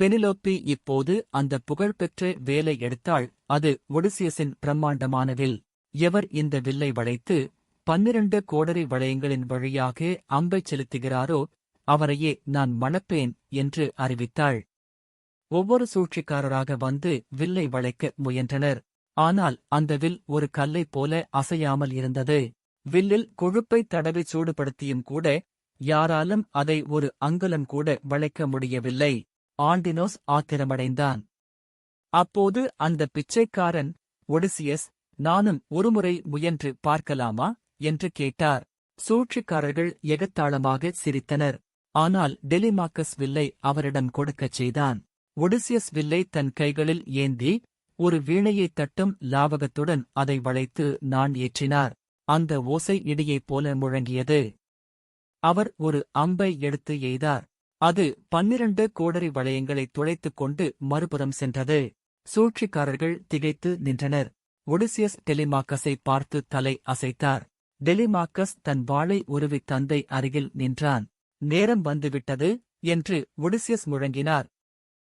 பெனிலோப்பி இப்போது அந்த புகழ்பெற்ற வேலை எடுத்தாள். அது ஒடிசியஸின் பிரம்மாண்டமான வில். எவர் இந்த வில்லை வளைத்து 12 கோடரி வளையங்களின் வழியாக அம்பைச் செலுத்துகிறாரோ அவரையே நான் மணப்பேன் என்று அறிவித்தாள். ஒவ்வொரு சூழ்ச்சிக்காரராக வந்து வில்லை வளைக்க முயன்றனர். ஆனால் அந்த வில் ஒரு கல்லைப் போல அசையாமல் இருந்தது. வில்லில் கொழுப்பைத் தடவி சூடுபடுத்தியும் கூட யாராலும் அதை ஒரு அங்குலம் கூட வளைக்க முடியவில்லை. ஆண்டினோஸ் ஆத்திரமடைந்தான். அப்போது அந்த பிச்சைக்காரன், ஒடிசியஸ், நானும் ஒருமுறை முயன்று பார்க்கலாமா என்று கேட்டார். சூழ்ச்சிக்காரர்கள் எகத்தாளமாக சிரித்தனர். ஆனால் டெலிமாக்கஸ் வில்லை அவரிடம் கொடுக்கச் செய்தான். ஒடிசியஸ் வில்லை தன் கைகளில் ஏந்தி ஒரு வீணையைத் தட்டும் லாவகத்துடன் அதை வளைத்து நான் ஏற்றினார். அந்த ஓசை இடியைப் போல முழங்கியது. அவர் ஒரு அம்பை எடுத்து எய்தார். அது 12 கோடரி வளையங்களைத் துளைத்துக் கொண்டு மறுபுறம் சென்றது. சூழ்ச்சிக்காரர்கள் திகைத்து நின்றனர். ஒடிசியஸ் டெலிமாக்கஸை பார்த்து தலை அசைத்தார். டெலிமாக்கஸ் தன் வாளை உருவித் தந்தை அருகில் நின்றான். நேரம் வந்துவிட்டது என்று ஒடிசியஸ் முழங்கினார்.